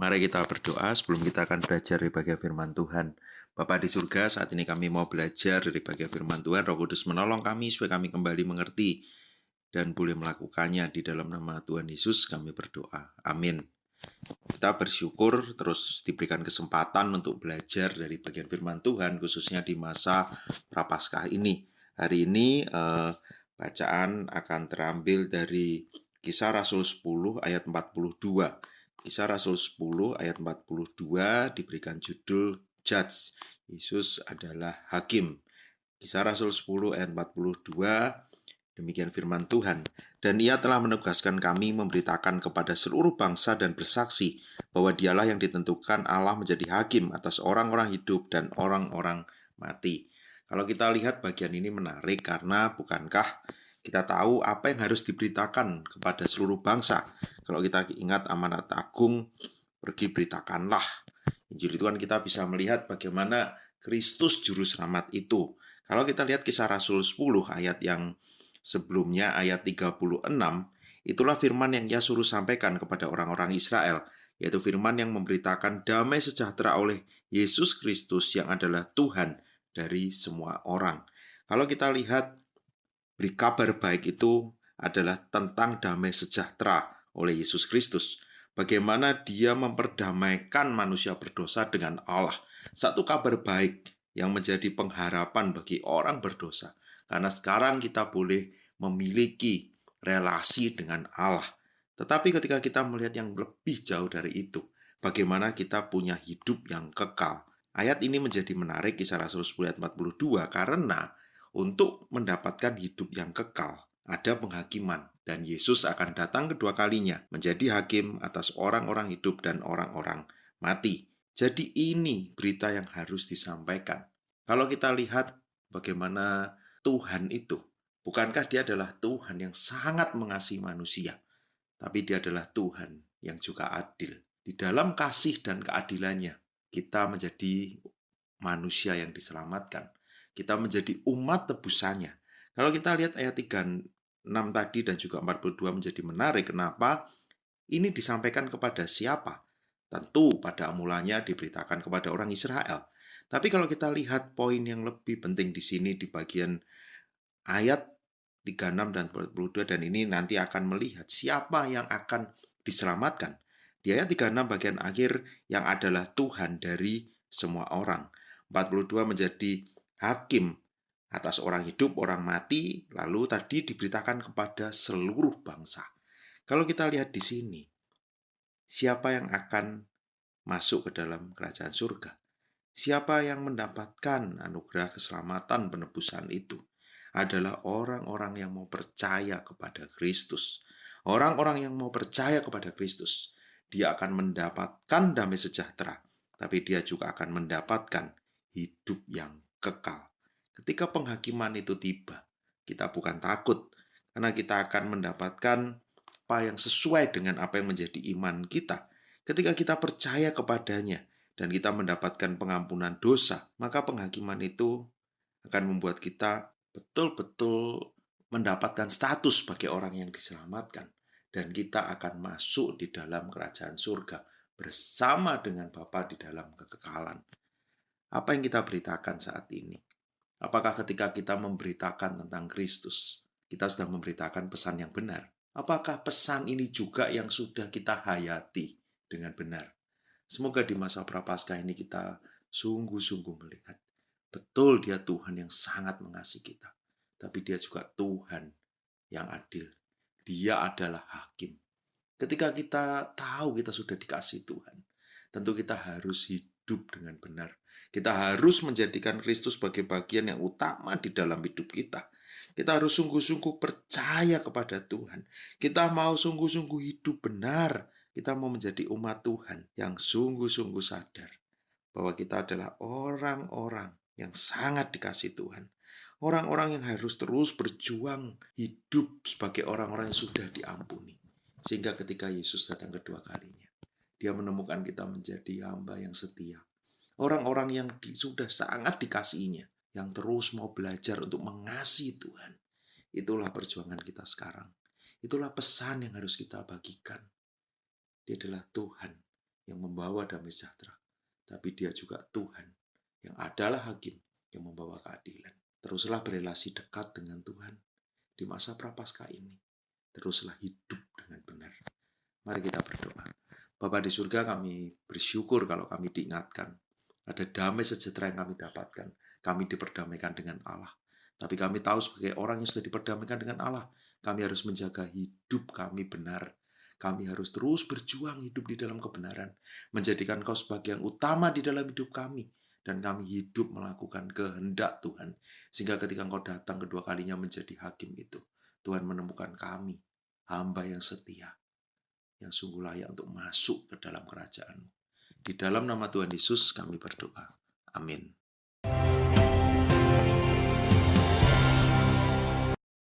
Mari kita berdoa sebelum kita akan belajar dari bagian firman Tuhan. Bapa di surga, saat ini kami mau belajar dari bagian firman Tuhan. Roh Kudus menolong kami supaya kami kembali mengerti dan boleh melakukannya. Di dalam nama Tuhan Yesus kami berdoa. Amin. Kita bersyukur terus diberikan kesempatan untuk belajar dari bagian firman Tuhan, khususnya di masa Prapaskah ini. Hari ini bacaan akan terambil dari Kisah Rasul 10 ayat 42. Kisah Rasul 10 ayat 42 diberikan judul Judge. Yesus adalah hakim. Kisah Rasul 10 ayat 42, demikian firman Tuhan. Dan ia telah menugaskan kami memberitakan kepada seluruh bangsa dan bersaksi bahwa dialah yang ditentukan Allah menjadi hakim atas orang-orang hidup dan orang-orang mati. Kalau kita lihat bagian ini menarik karena bukankah kita tahu apa yang harus diberitakan kepada seluruh bangsa. Kalau kita ingat amanat agung, pergi beritakanlah Injil itu kan kita bisa melihat bagaimana Kristus juru selamat itu. Kalau kita lihat Kisah Rasul 10 ayat yang sebelumnya, ayat 36, itulah firman yang ia suruh sampaikan kepada orang-orang Israel, yaitu firman yang memberitakan damai sejahtera oleh Yesus Kristus yang adalah Tuhan dari semua orang. Kalau kita lihat beri kabar baik itu adalah tentang damai sejahtera oleh Yesus Kristus. Bagaimana dia memperdamaikan manusia berdosa dengan Allah. Satu kabar baik yang menjadi pengharapan bagi orang berdosa. Karena sekarang kita boleh memiliki relasi dengan Allah. Tetapi ketika kita melihat yang lebih jauh dari itu, bagaimana kita punya hidup yang kekal. Ayat ini menjadi menarik, Kisah Rasul 10 ayat 42, karena untuk mendapatkan hidup yang kekal, ada penghakiman. Dan Yesus akan datang kedua kalinya menjadi hakim atas orang-orang hidup dan orang-orang mati. Jadi ini berita yang harus disampaikan. Kalau kita lihat bagaimana Tuhan itu, bukankah dia adalah Tuhan yang sangat mengasihi manusia, tapi dia adalah Tuhan yang juga adil. Di dalam kasih dan keadilannya, kita menjadi manusia yang diselamatkan. Kita menjadi umat tebusannya. Kalau kita lihat ayat 36 tadi dan juga 42 menjadi menarik. Kenapa? Ini disampaikan kepada siapa? Tentu pada mulanya diberitakan kepada orang Israel. Tapi kalau kita lihat poin yang lebih penting di sini di bagian ayat 36 dan 42, dan ini nanti akan melihat siapa yang akan diselamatkan. Di ayat 36 bagian akhir yang adalah Tuhan dari semua orang. 42 menjadi hakim atas orang hidup, orang mati, lalu tadi diberitakan kepada seluruh bangsa. Kalau kita lihat di sini, siapa yang akan masuk ke dalam kerajaan surga? Siapa yang mendapatkan anugerah keselamatan penebusan itu? Adalah orang-orang yang mau percaya kepada Kristus. Orang-orang yang mau percaya kepada Kristus, dia akan mendapatkan damai sejahtera, tapi dia juga akan mendapatkan hidup yang kekal. Ketika penghakiman itu tiba, kita bukan takut, karena kita akan mendapatkan apa yang sesuai dengan apa yang menjadi iman kita. Ketika kita percaya kepadanya, dan kita mendapatkan pengampunan dosa, maka penghakiman itu akan membuat kita betul-betul mendapatkan status sebagai orang yang diselamatkan. Dan kita akan masuk di dalam kerajaan surga bersama dengan Bapa di dalam kekekalan. Apa yang kita beritakan saat ini? Apakah ketika kita memberitakan tentang Kristus, kita sudah memberitakan pesan yang benar? Apakah pesan ini juga yang sudah kita hayati dengan benar? Semoga di masa Prapaskah ini kita sungguh-sungguh melihat betul dia Tuhan yang sangat mengasihi kita. Tapi dia juga Tuhan yang adil. Dia adalah hakim. Ketika kita tahu kita sudah dikasihi Tuhan, tentu kita harus hidup dengan benar. Kita harus menjadikan Kristus sebagai bagian yang utama di dalam hidup kita. Kita harus sungguh-sungguh percaya kepada Tuhan. Kita mau sungguh-sungguh hidup benar. Kita mau menjadi umat Tuhan yang sungguh-sungguh sadar bahwa kita adalah orang-orang yang sangat dikasihi Tuhan. Orang-orang yang harus terus berjuang hidup sebagai orang-orang yang sudah diampuni. Sehingga ketika Yesus datang kedua kalinya, dia menemukan kita menjadi hamba yang setia. Orang-orang yang sudah sangat dikasihinya, yang terus mau belajar untuk mengasihi Tuhan. Itulah perjuangan kita sekarang. Itulah pesan yang harus kita bagikan. Dia adalah Tuhan yang membawa damai sejahtera, tapi Dia juga Tuhan yang adalah hakim yang membawa keadilan. Teruslah berelasi dekat dengan Tuhan di masa prapaskah ini. Teruslah hidup dengan benar. Mari kita berdoa. Bapa di surga, kami bersyukur kalau kami diingatkan. Ada damai sejahtera yang kami dapatkan. Kami diperdamaikan dengan Allah. Tapi kami tahu sebagai orang yang sudah diperdamaikan dengan Allah, kami harus menjaga hidup kami benar. Kami harus terus berjuang hidup di dalam kebenaran, menjadikan Kau sebagai yang utama di dalam hidup kami, dan kami hidup melakukan kehendak Tuhan, sehingga ketika Engkau datang kedua kalinya menjadi hakim itu, Tuhan menemukan kami, hamba yang setia, yang sungguh layak untuk masuk ke dalam kerajaan-Mu. Di dalam nama Tuhan Yesus kami berdoa. Amin.